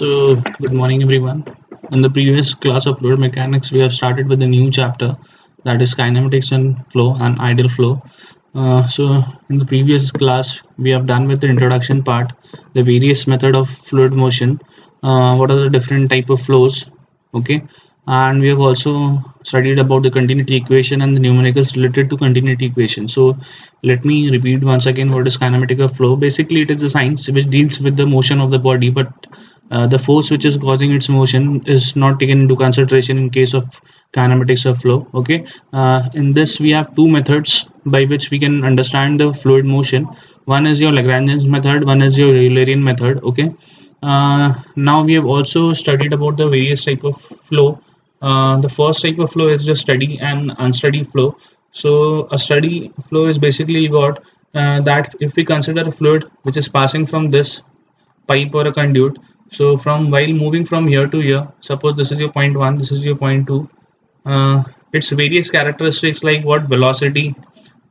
Good morning, everyone. In the previous class of fluid mechanics, we have started with a new chapter, that is kinematics and flow and ideal flow. In the previous class, we have done with the introduction part, the various method of fluid motion, what are the different type of flows, okay, and we have also studied about the continuity equation and the numericals related to continuity equation. So let me repeat once again what is kinematic of flow. Basically, it is a science which deals with the motion of the body, but the force which is causing its motion is not taken into consideration in case of kinematics of flow. Okay, in this we have two methods by which we can understand the fluid motion. One is your Lagrangian method, one is your Eulerian method. Okay, now we have also studied about the various type of flow. The first type of flow is just steady and unsteady flow. So a steady flow is basically what that if we consider a fluid which is passing from this pipe or a conduit, so from while moving from here to here, suppose this is your point 1, this is your point 2, its various characteristics like what velocity,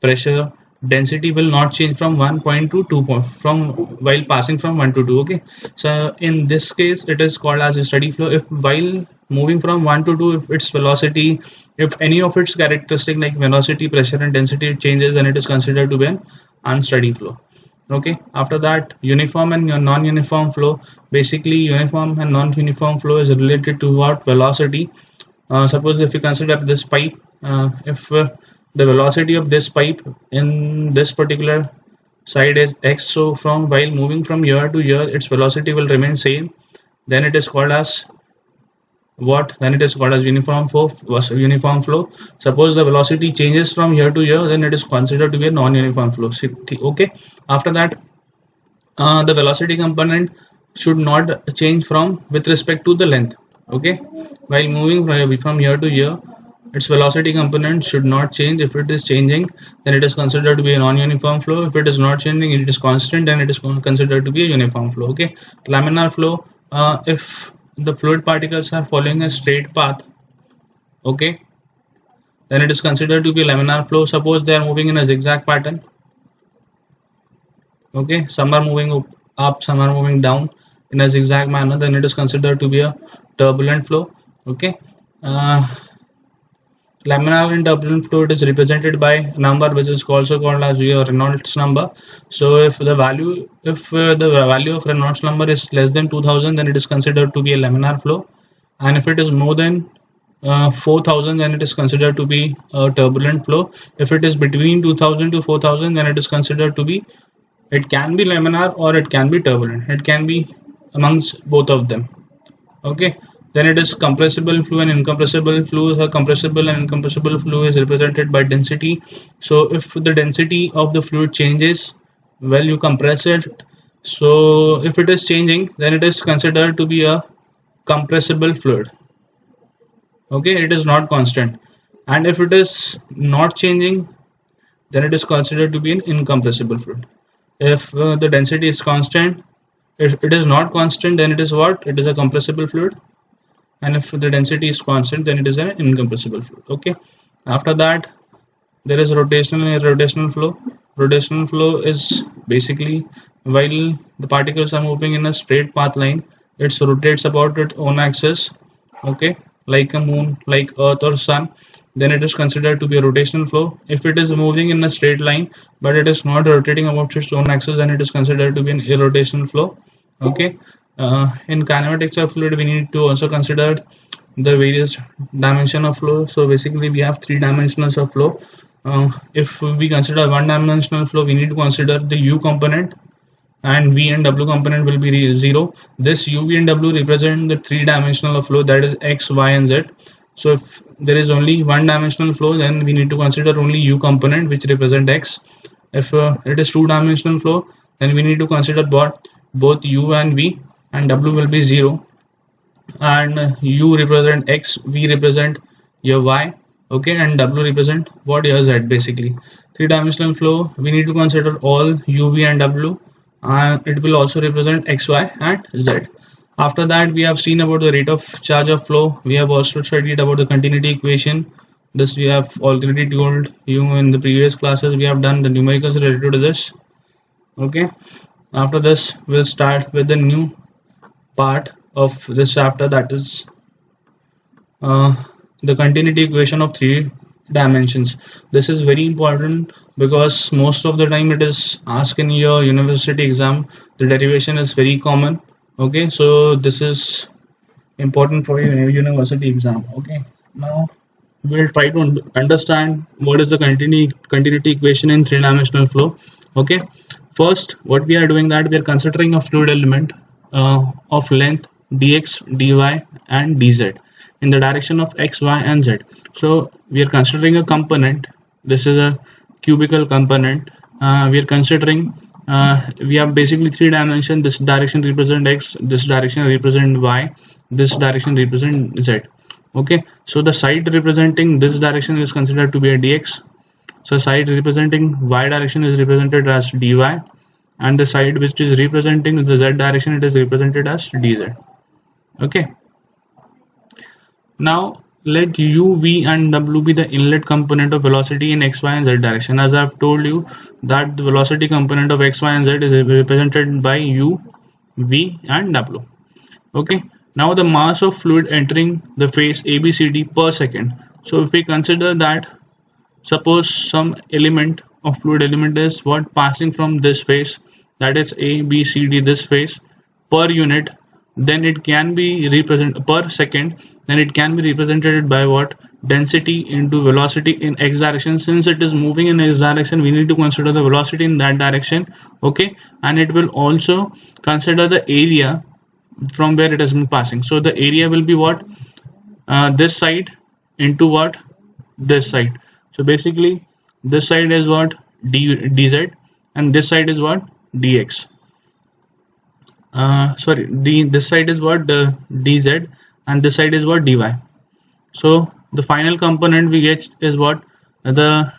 pressure, density will not change from 1 point to 2 point from while passing from 1 to 2. Okay, so in this case it is called as a steady flow. If while moving from 1 to 2, if its velocity, if any of its characteristic like velocity, pressure and density changes, then it is considered to be an unsteady flow. Okay, after that, uniform and non-uniform flow. Basically, uniform and non-uniform flow is related to what? Velocity. Suppose if you consider this pipe, if the velocity of this pipe in this particular side is x, so from while moving from here to here, its velocity will remain same, then it is called as what? Then it is called as uniform flow. Suppose the velocity changes from here to here, then it is considered to be a non-uniform flow. Okay, after that, the velocity component should not change from with respect to the length. Okay, while moving from here to here, its velocity component should not change. If it is changing, then it is considered to be a non-uniform flow. If it is not changing, it is constant, then it is considered to be a uniform flow. Okay, laminar flow, if the fluid particles are following a straight path, okay, then it is considered to be a laminar flow. Suppose they are moving in a zigzag pattern. Okay, some are moving up, some are moving down in a zigzag manner, then it is considered to be a turbulent flow. Okay, laminar and turbulent fluid is represented by a number which is also called as your Reynolds number. So if the value of Reynolds number is less than 2000, then it is considered to be a laminar flow, and if it is more than 4000, then it is considered to be a turbulent flow. If it is between 2000 to 4000, then it is considered to be, it can be laminar or it can be turbulent. It can be amongst both of them. Okay, then it is compressible fluid and incompressible fluid. A compressible and incompressible fluid is represented by density. So if the density of the fluid changes, well, you compress it. So if it is changing, then it is considered to be a compressible fluid. Okay, it is not constant. And if it is not changing, then it is considered to be an incompressible fluid. If the density is constant, if it is not constant, then it is what? It is a compressible fluid. And if the density is constant, then it is an incompressible fluid. Okay, after that, there is rotational and irrotational flow. Rotational flow is basically while the particles are moving in a straight path line, it rotates about its own axis. Okay, like a moon, like earth or sun, then it is considered to be a rotational flow. If it is moving in a straight line but it is not rotating about its own axis, then it is considered to be an irrotational flow. Okay, in kinematics of fluid, we need to also consider the various dimension of flow. So basically we have three dimensions of flow. If we consider one dimensional flow, we need to consider the u component, and v and w component will be 0. This u, v and w represent the three dimensional of flow, that is x, y and z. So if there is only one dimensional flow, then we need to consider only u component, which represent x. If it is two dimensional flow, then we need to consider both u and v, and w will be 0, and u represent x, v represent your y, okay, and w represent what? Your z. Basically, three-dimensional flow, we need to consider all u, v and w, and it will also represent x, y and z. After that, we have seen about the rate of charge of flow. We have also studied about the continuity equation. This we have already told you in the previous classes. We have done the numericals related to this. Okay, after this we'll start with the new part, of this chapter, that is the continuity equation of three dimensions. This is very important because most of the time it is asked in your university exam. The derivation is very common. Okay, so this is important for your university exam. Okay, now we'll try to understand what is the continuity equation in three-dimensional flow. Okay, first what we are doing, that we are considering a fluid element of length dx, dy and dz in the direction of x, y and z. So we are considering a component. This is a cubical component. We are considering we have basically three dimensions. This direction represent x, this direction represent y, this direction represent z. Okay, so the side representing this direction is considered to be a dx. So side representing y direction is represented as dy, and the side which is representing the z direction, it is represented as dz. Okay, now let u, v and w be the inlet component of velocity in x, y and z direction. As I have told you that the velocity component of x, y and z is represented by u, v and w. Okay, now the mass of fluid entering the phase ABCD per second. So if we consider that, suppose some element of fluid element is what passing from this phase, that is ABCD, this phase, per unit, then it can be represented per second, then it can be represented by what? Density into velocity in x direction. Since it is moving in x direction, we need to consider the velocity in that direction. Okay, and it will also consider the area from where it has been passing. So the area will be what? This side into what? This side. So basically this side is what? dz, and this side is what? dx. This side is what? The dz, and this side is what? dy. So the final component we get is what? The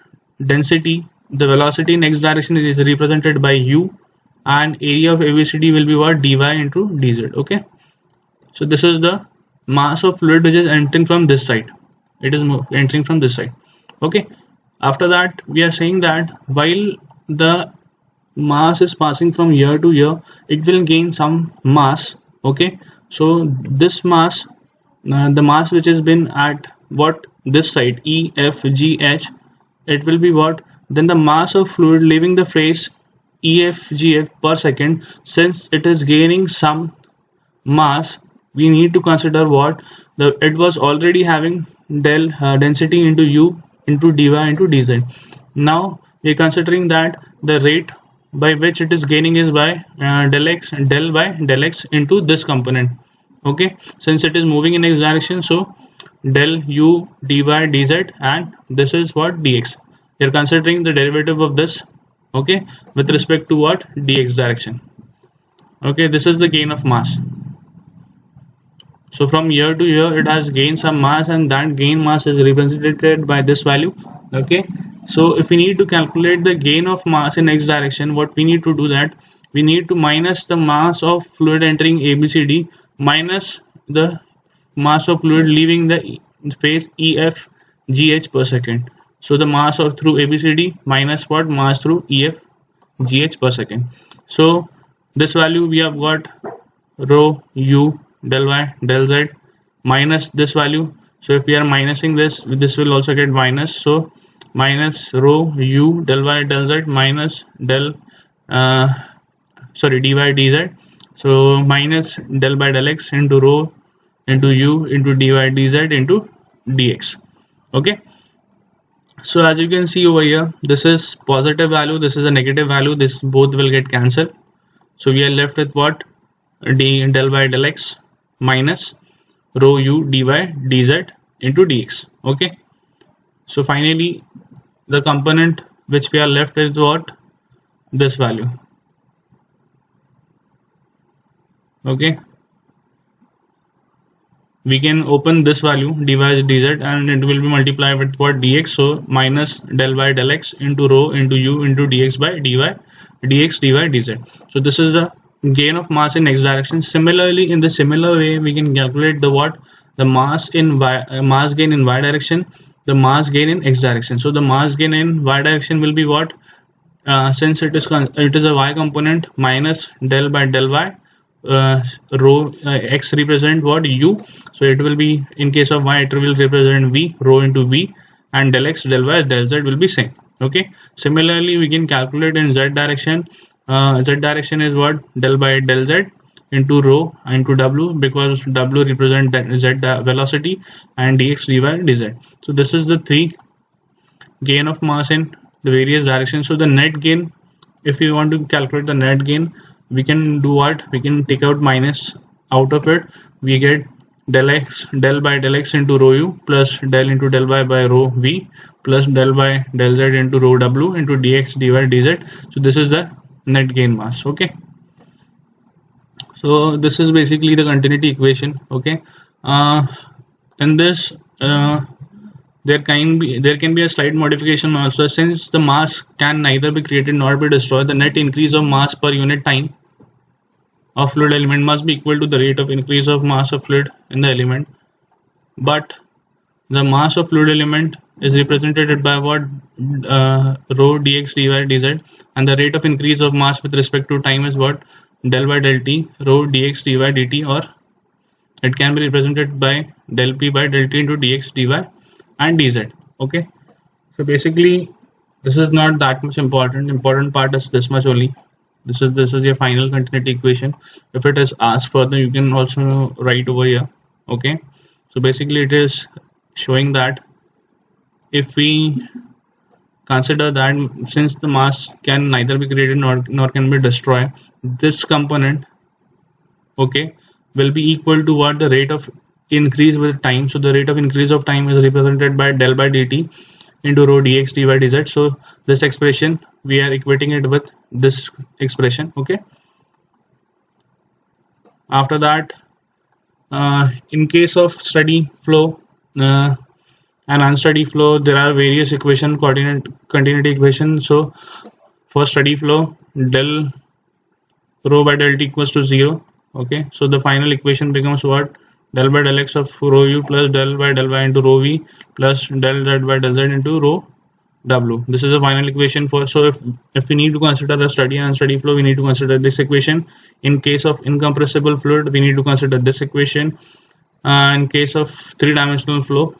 density, the velocity in x direction is represented by u, and area of ABCD will be what? dy into dz. Okay, so this is the mass of fluid which is entering from this side. It is entering from this side. Okay, after that we are saying that while the mass is passing from here to here, it will gain some mass. Okay, so this mass, the mass which has been at what? This side, E, F, G, H, it will be what? Then the mass of fluid leaving the phase EFGF per second. Since it is gaining some mass, we need to consider what? It was already having del density into u into dy into dz. Now we are considering that the rate by which it is gaining is by del by del x into this component. Okay, since it is moving in x direction, so del u dy dz, and this is what? dx. We are considering the derivative of this. Okay, with respect to what? dx direction. Okay, this is the gain of mass. So from here to here it has gained some mass, and that gain mass is represented by this value. Okay, so if we need to calculate the gain of mass in x direction, what we need to do, that we need to minus the mass of fluid entering ABCD minus the mass of fluid leaving the phase EFGH per second. So the mass of through ABCD minus what? Mass through EFGH per second. So this value we have got rho u del y del z minus this value. So if we are minusing this, this will also get minus. So minus rho u del y del z minus del dy dz. So minus del by del x into rho into u into dy dz into dx. Okay, so as you can see over here, this is positive value, this is a negative value, this both will get cancelled. So we are left with what? D del by del x minus rho u dy dz into dx. Okay, so finally the component which we are left with, what? This value. Okay, we can open this value dy dz, and it will be multiplied with what? Dx. So minus del by del x into rho into u into dx by dy dx dy dz. So this is the gain of mass in x direction. Similarly, in the similar way, we can calculate the what? The mass in y, mass gain in y direction, the mass gain in x direction. So the mass gain in y direction will be what? Since it is a y component, minus del by del y rho x represent what u, so it will be, in case of y it will represent v, rho into v, and del x, del y, del z will be same. Okay, similarly we can calculate in z direction. Z direction is what, del by del z into rho into w, because w represent z velocity, and dx, dy, dz. So this is the three gain of mass in the various directions. So the net gain, if you want to calculate the net gain, we can do what, we can take out minus out of it, we get del x, del by del x into rho u plus del into del y by rho v plus del by del z into rho w into dx, dy, dz. So this is the net gain mass. Okay, so this is basically the continuity equation. Okay, in this there can be a slight modification also. Since the mass can neither be created nor be destroyed, the net increase of mass per unit time of fluid element must be equal to the rate of increase of mass of fluid in the element. But the mass of fluid element is represented by what, rho dx, dy, dz, and the rate of increase of mass with respect to time is what, del by del t, rho dx, dy, dt, or it can be represented by del p by del t into dx, dy, and dz. Okay, so basically this is not that much important. Important part is this much only. This is your final continuity equation. If it is asked further, you can also write over here. Okay, so basically it is showing that if we consider that since the mass can neither be created nor can be destroyed, this component, okay, will be equal to what, the rate of increase with time. So the rate of increase of time is represented by del by dt into rho dx, dy, dz. So this expression we are equating it with this expression. Okay, after that, in case of steady flow and unsteady flow, there are various continuity equations. So for steady flow, del rho by del t equals to 0. Okay, so the final equation becomes what, del by del x of rho u plus del by del y into rho v plus del z by del z into rho w. This is the final equation for. So if we need to consider a steady and unsteady flow, we need to consider this equation. In case of incompressible fluid, we need to consider this equation. In case of three-dimensional flow,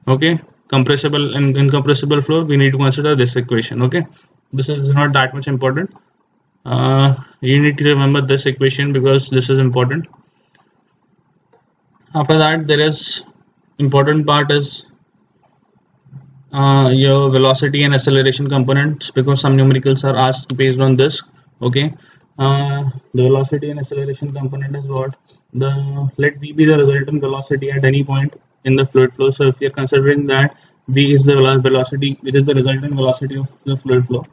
okay, compressible and incompressible flow, we need to consider this equation. Okay, this is not that much important. You need to remember this equation because this is important. After that, there is important part is your velocity and acceleration components, because some numericals are asked based on this. Okay, the velocity and acceleration component is what, let v be the resultant velocity at any point in the fluid flow. So if you're considering that v is the velocity which is the resultant velocity of the fluid flow,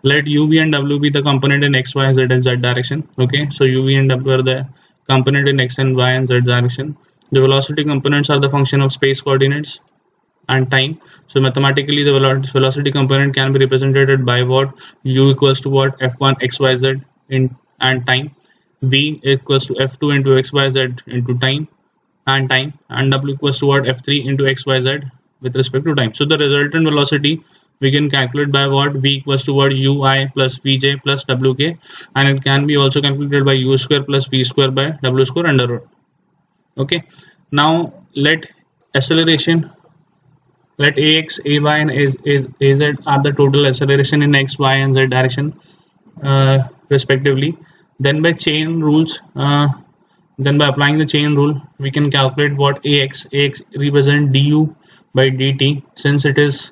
let uv and w be the component in x, y, z and z direction. Okay, so uv and w are the component in x and y and z direction. The velocity components are the function of space coordinates and time. So mathematically the velocity component can be represented by what, u equals to what, f1 xyz in and time, v equals to f2 into xyz into time, and w equals to what, f3 into xyz with respect to time. So the resultant velocity we can calculate by what, v equals to what, ui plus vj plus wk, and it can be also calculated by u square plus v square by w square under root. Okay, now let acceleration, let ax, ay and az are the total acceleration in x, y and z direction respectively. Then by chain rules, then by applying the chain rule, we can calculate what, ax represent du by dt, since it is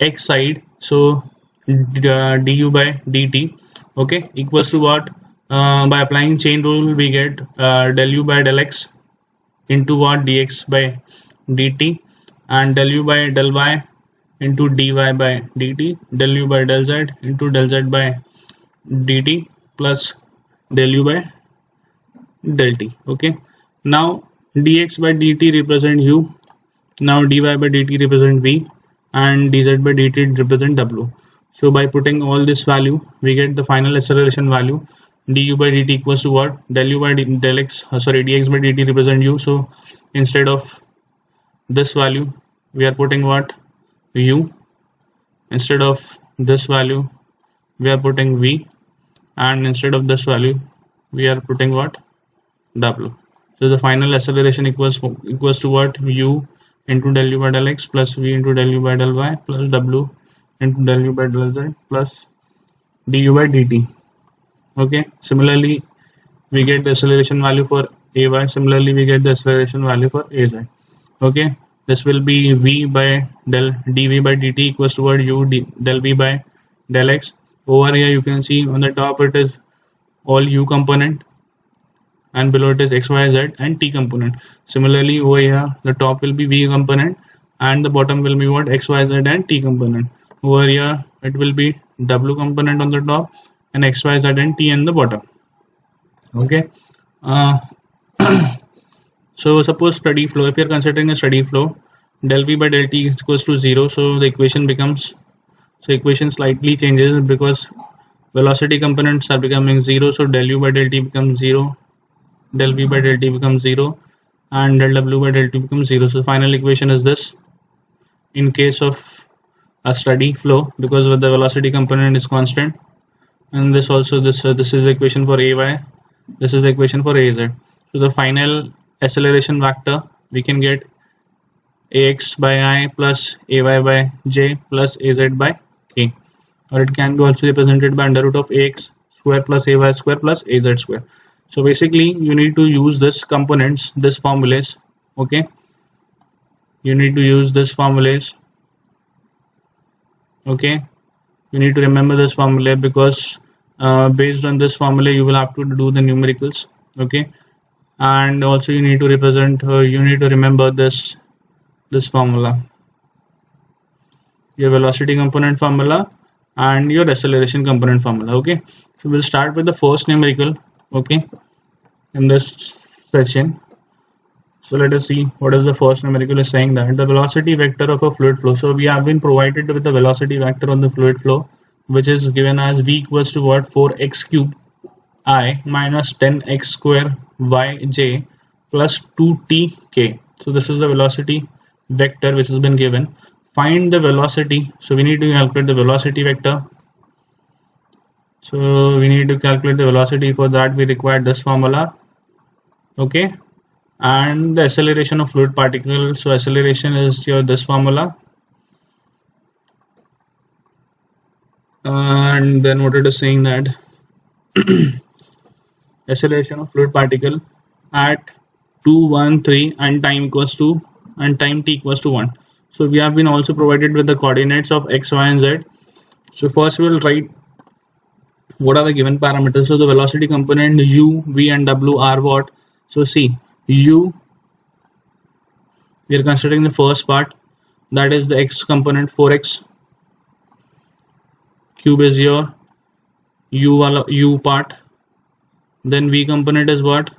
x side, so du by dt, okay, equals to what, by applying chain rule we get del u by del x into what, dx by dt, and del u by del y into dy by dt, del u by del z into del z by dt plus del u by del t. Okay, now dx by dt represent u, now dy by dt represent v, and dz by dt represent w. So by putting all this value, we get the final acceleration value. Du by dt equals to what, del u by del x, dx by dt represent u. So instead of this value, we are putting what, u. Instead of this value, we are putting v, and instead of this value, we are putting what? W. So the final acceleration equals to what? U into del u by del x plus v into del u by del y plus w into del u by del z plus du by dt. Okay. Similarly, we get the acceleration value for ay. Similarly, we get the acceleration value for az. Okay. This will be v by del dv by dt equals to what? U del v by del x. Over here, you can see on the top it is all u component, and below it is x, y, z and t component. Similarly, over here the top will be v component and the bottom will be what? X, y, z and t component. Over here it will be w component on the top and x, y, z and t in the bottom. Okay. So suppose steady flow, if you are considering a steady flow, del v by del t is equals to 0, so the equation becomes, so equation slightly changes because velocity components are becoming 0, so del u by del t becomes 0, del v by del t becomes 0 and del w by del t becomes 0. So final equation is this in case of a steady flow, because the velocity component is constant, and this also this is the equation for ay, this is the equation for az. So the final acceleration vector we can get ax by I plus ay by j plus az by k, or it can be also represented by under root of ax square plus ay square plus az square. So basically you need to use this components, this formulas. Okay, you need to use this formulas. Okay, you need to remember this formula because based on this formula you will have to do the numericals. Okay, and also you need to represent you need to remember this formula, your velocity component formula and your acceleration component formula. Okay, so we'll start with the first numerical. Okay, in this section, so let us see what is the first numerical is saying, that the velocity vector of a fluid flow. So we have been provided with the velocity vector on the fluid flow, which is given as v equals to what? 4x cube I minus 10x square yj plus 2tk. So this is the velocity vector which has been given. Find the velocity. So we need to calculate the velocity vector. So we need to calculate the velocity. For that we require this formula. Okay, and the acceleration of fluid particle. So acceleration is your this formula, and then what it is saying that acceleration of fluid particle at 2, 1, 3 and time equals to and time t equals to 1. So we have been also provided with the coordinates of x, y and z. So first we will write what are the given parameters. So the velocity component u, v and w are what? So see, u, we are considering the first part, that is the x component 4x cube is your u part. Then v component is what?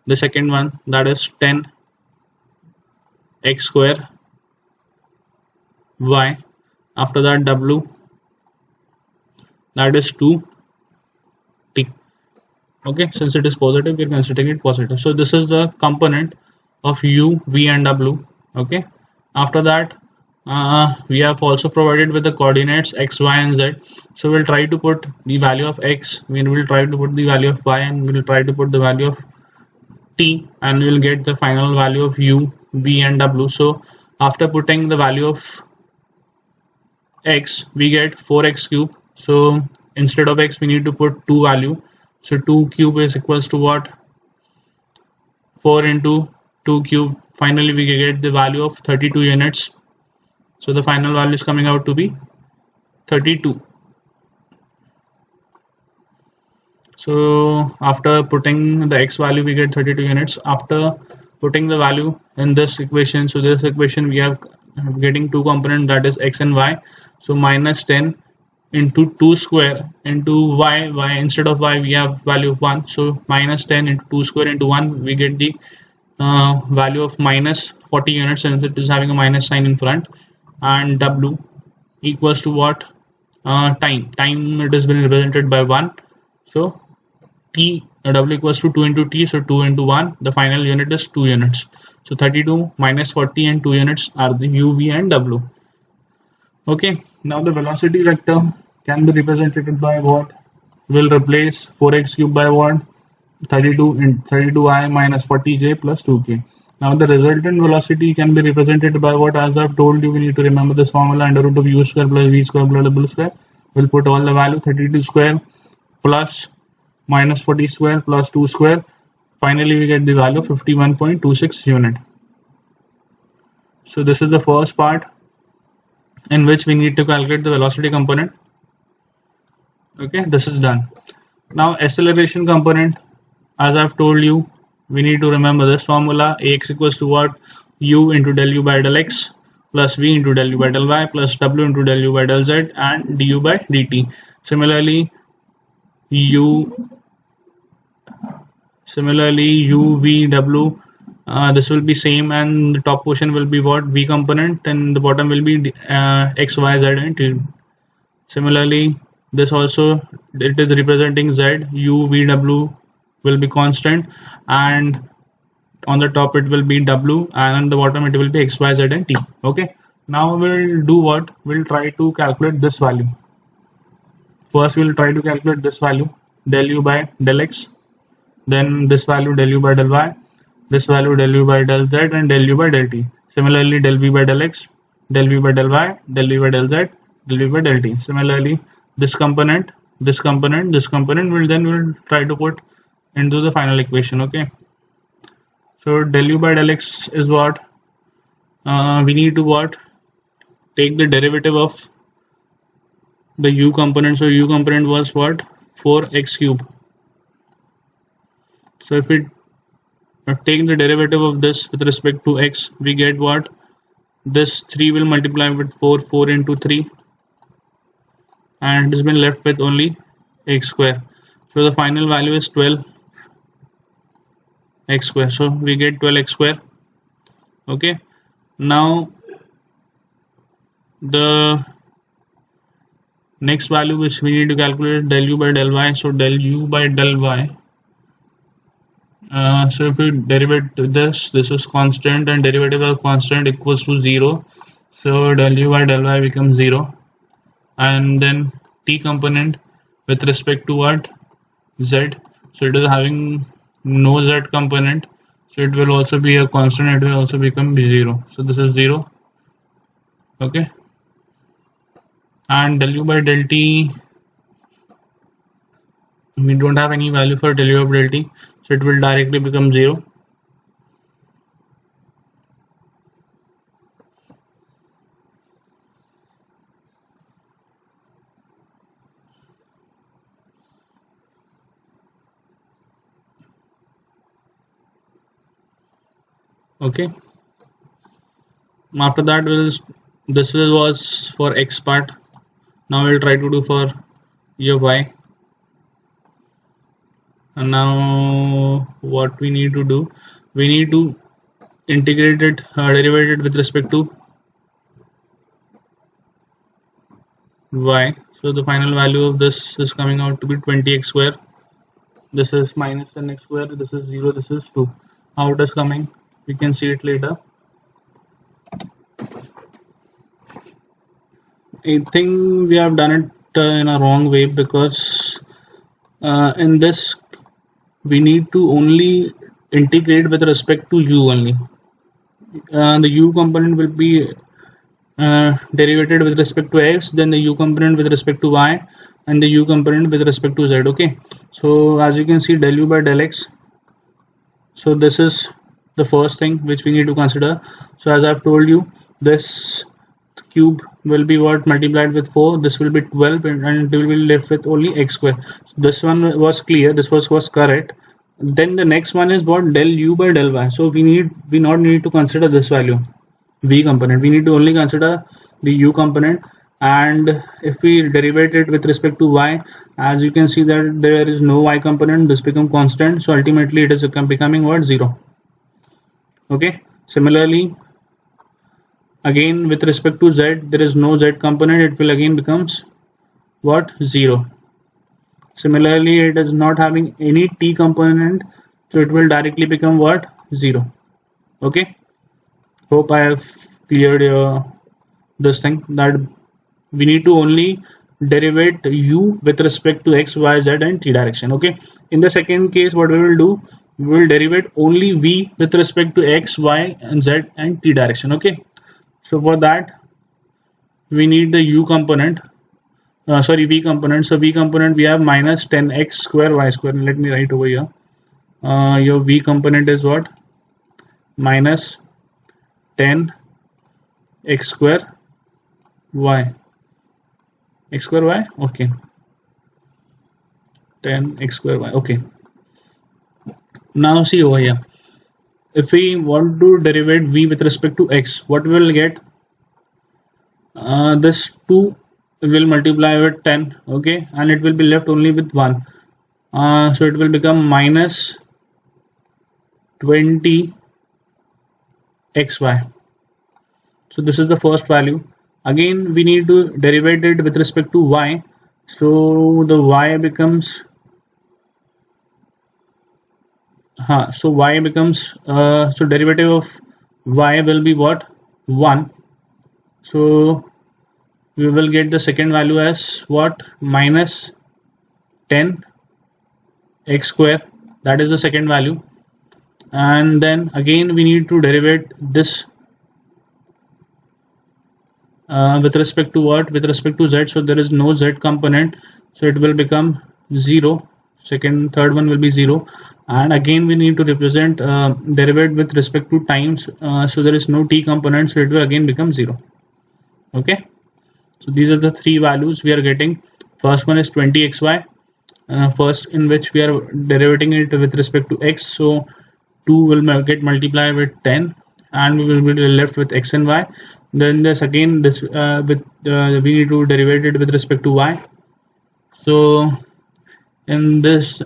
The second one, that is 10 x square y. After that w, that is 2 t. Okay, since it is positive we are considering it positive. So this is the component of u, v and w. Okay, after that we have also provided with the coordinates x, y and z. So we'll try to put the value of x, we will try to put the value of y, and we will try to put the value of t, and we will get the final value of u, v and w. So after putting the value of x, we get 4x cube. So instead of x we need to put 2 value. So 2 cube is equals to what? 4 into 2 cube. Finally we get the value of 32 units. So the final value is coming out to be 32. So after putting the x value we get 32 units. After putting the value in this equation, so this equation we have getting two components, that is x and y. So minus 10 into 2 square into y, instead of y we have value of 1. So minus 10 into 2 square into 1, we get the value of minus 40 units, since it is having a minus sign in front. And w equals to what? Time it has been represented by 1. So t, w equals to 2 into t, so 2 into 1, the final unit is 2 units. So 32 minus 40 and 2 units are the u, v and w. Okay, now the velocity vector can be represented by what? We'll replace 4x cube by what? 32i minus 40j plus 2k. Now the resultant velocity can be represented by what? As I've told you, we need to remember this formula: under root of u square plus v square plus w square. We'll put all the value: 32 square plus minus 40 square plus 2 square. Finally, we get the value of 51.26 unit. So this is the first part in which we need to calculate the velocity component. Okay, this is done. Now acceleration component, as I've told you, we need to remember this formula: ax equals to what? U into del u by del x plus v into del u by del y plus w into del u by del z and du by dt. Similarly, u v w, this will be same, and the top portion will be what? V component, and the bottom will be x, y, z and t. Similarly, this also, it is representing z. U v w will be constant, and on the top it will be w, and on the bottom it will be x, y, z and t. Okay, now we'll do what? We'll try to calculate this value. First we'll try to calculate this value: del u by del x, then this value del u by del y, this value del u by del z and del u by del t. Similarly, del v by del x, del v by del y, del v by del z, del v by del t. Similarly, this component, this component, this component we'll try to put into the final equation. Okay, so del u by del x is what? We need to what? Take the derivative of the u component. So u component was what? 4x cube. So if we take the derivative of this with respect to x, we get what? This 3 will multiply with 4 into 3, and it has been left with only x square. So the final value is 12 x square. So we get 12 x square. Okay, now the next value which we need to calculate is del u by del y. So del u by del y, so if we derivative this is constant, and derivative of constant equals to 0. So del u by del y becomes 0, and then t component with respect to what? Z. So it is having no z component, so it will also be a constant. It will also become 0. So this is 0. Okay, and del u by del t, we don't have any value for del u by del t, so it will directly become 0. Okay, after that this was for x part. Now we'll try to do for your y. And now what we need to do, we need to integrate it, derivate it with respect to y. So the final value of this is coming out to be 20x square. This is minus 10x square. This is 0. This is 2. How it is coming, we can see it later. I think we have done it in a wrong way, because in this we need to only integrate with respect to u only. The u component will be derivated with respect to x, then the u component with respect to y, and the u component with respect to z. Okay, so as you can see, del u by del x, so this is the first thing which we need to consider. So as I've told you, this cube will be what? Multiplied with 4. This will be 12, and it will be left with only x square. So this one was clear, this was correct. Then the next one is what? Del u by del y. So we not need to consider this value, v component. We need to only consider the u component, and if we derivate it with respect to y, as you can see that there is no y component, this become constant, so ultimately it is becoming what? 0. Okay, similarly, again with respect to z, there is no z component, it will again becomes what? 0. Similarly, it is not having any t component, so it will directly become what? 0. Okay, hope I have cleared this thing, that we need to only derivate u with respect to x, y, z and t direction. Okay, in the second case what we will do, we will derivate only v with respect to x, y and z and t direction. Okay, so for that we need the u component, v component. So v component we have minus 10x square y square. Let me write over here. Your v component is what? Minus 10 x square y. X square y. Okay. 10 x square y. Okay. Now see over here. If we want to derivate v with respect to x, what we will get? This 2 will multiply with 10. Okay, and it will be left only with 1. So it will become minus 20 xy. So this is the first value. Again we need to derivate it with respect to y. So the y becomes so derivative of y will be what? 1. So we will get the second value as what? Minus 10 x square. That is the second value. And then again we need to derivate this with respect to what? With respect to z. So there is no z component, so it will become 0. Third one will be 0. And again we need to represent derivate with respect to times, so there is no t component, so it will again become 0. Okay, so these are the three values we are getting. First one is 20xy, first in which we are derivating it with respect to x. So 2 will get multiplied with 10 and we will be left with x and y. Then this again this we need to derivate it with respect to y. So in this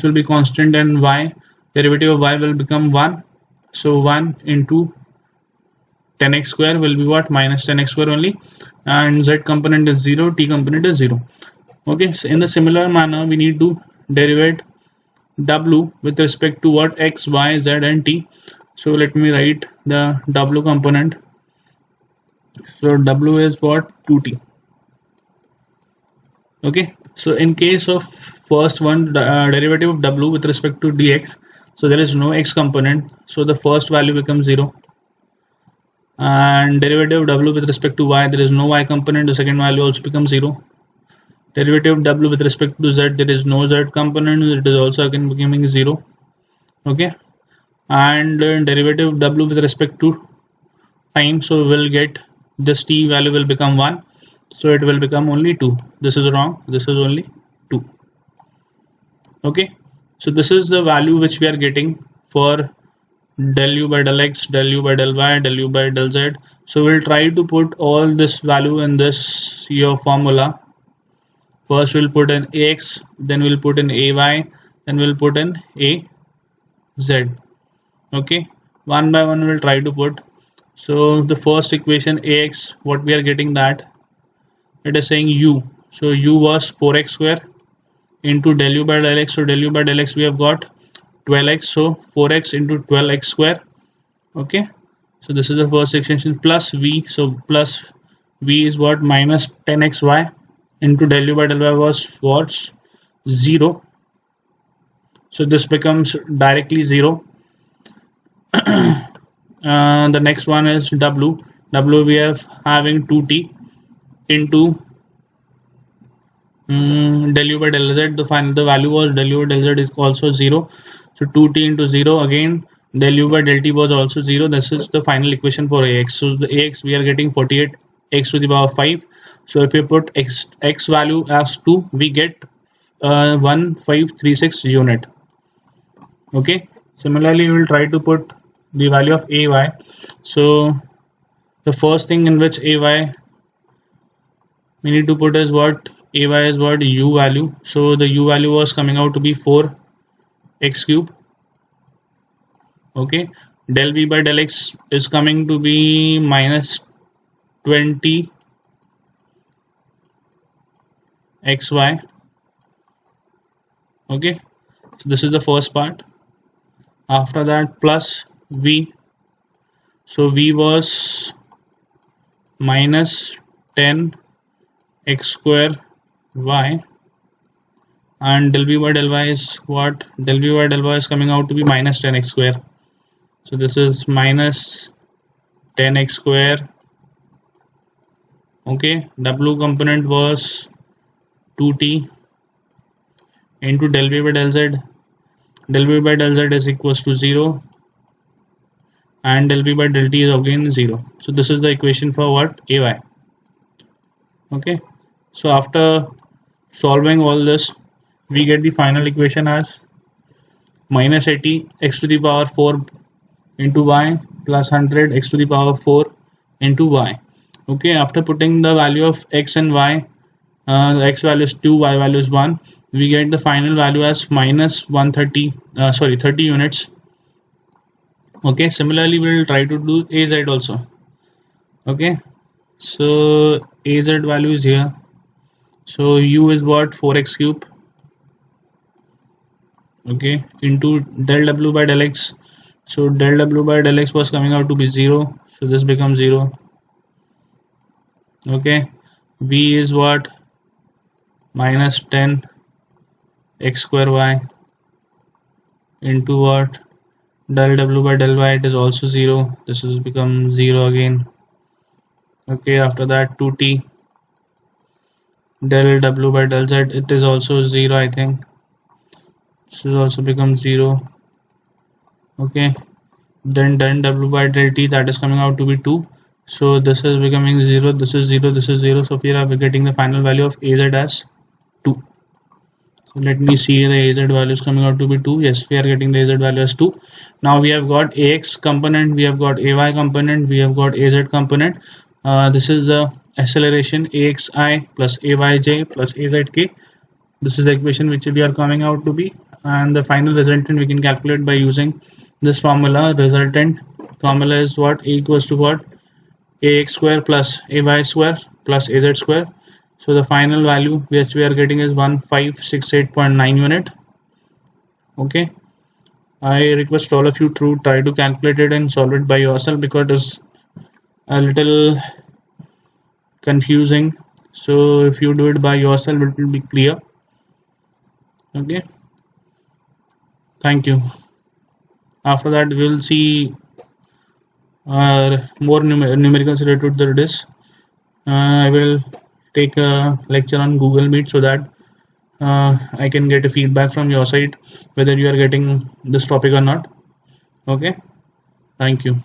will be constant and y, derivative of y will become 1. So 1 into 10x square will be what? Minus 10x square only, and z component is 0, t component is 0. Okay, so in the similar manner we need to derivate w with respect to what? X, y, z and t. So let me write the w component. So w is what? 2t. Okay, so in case of first one, derivative of w with respect to dx, so there is no x component, so the first value becomes 0. And derivative of w with respect to y, there is no y component, the second value also becomes 0. Derivative of w with respect to z, there is no z component, it is also again becoming 0. Okay, and derivative of w with respect to time, so we'll get this t value will become 1, so it will become only 2. This is wrong, this is only 2. Okay, so this is the value which we are getting for del u by del x, del u by del y, del u by del z. So we'll try to put all this value in this your formula. First we'll put in ax, then we'll put in ay, then we'll put in az. Okay, one by one we'll try to put. So the first equation ax, what we are getting, that it is saying u. So u was 4x square into del u by del x. So del u by del x we have got 12x, so 4x into 12x square. Okay, so this is the first extension, plus v. So plus v is what? Minus 10xy into del u by del y was what? 0. So this becomes directly 0. The next one is w. We are having 2t into del u by del z. The value was del u by del z is also 0. So 2t into 0, again del u by del t was also 0. This is the final equation for ax. So the ax we are getting 48x to the power 5. So if you put x value as 2, we get 1536 unit. Okay, similarly we will try to put the value of ay. So the first thing in which ay we need to put is what? Ay is what? U value. So the u value was coming out to be 4x cube. Okay, del v by del x is coming to be minus 20 xy. Okay, so this is the first part. After that, plus v. So v was minus 10 x square y, and del v by del y is what? Del v by del y is coming out to be minus 10x square. So this is minus 10x square. Okay, w component was 2t into del v by del z. Del v by del z is equals to 0, and del v by del t is again 0. So this is the equation for what? Ay. Okay, so after solving all this, we get the final equation as minus 80 x to the power 4 into y plus 100 x to the power 4 into y. Okay, after putting the value of x and y, x value is 2, y value is 1, we get the final value as minus 30 units. Okay, similarly we will try to do az also. Okay, so az value is here. So u is what? 4x cube. Okay, into del w by del x. So del w by del x was coming out to be 0, so this becomes 0. Okay, v is what? Minus 10 x square y into what? Del w by del y, it is also 0, this has become 0 again. Okay, after that 2t del w by del z, it is also 0, I think. This will also become 0. Okay, then del w by del t, that is coming out to be 2. So this is becoming 0, this is 0, this is 0. So here we are getting the final value of az as 2. So let me see, the az value is coming out to be 2. Yes, we are getting the az value as 2. Now we have got ax component, we have got ay component, we have got az component. This is the acceleration axi plus ayj plus azk. This is the equation which we are coming out to be, and the final resultant we can calculate by using this formula. Resultant formula is what? A equals to what? Ax square plus ay square plus az square. So the final value which we are getting is 1568.9 unit. Okay, I request all of you to try to calculate it and solve it by yourself, because it is a little confusing. So if you do it by yourself, it will be clear. Okay, thank you. After that we will see more numericals related to this. I will take a lecture on Google Meet, so that I can get a feedback from your side whether you are getting this topic or not. Okay, thank you.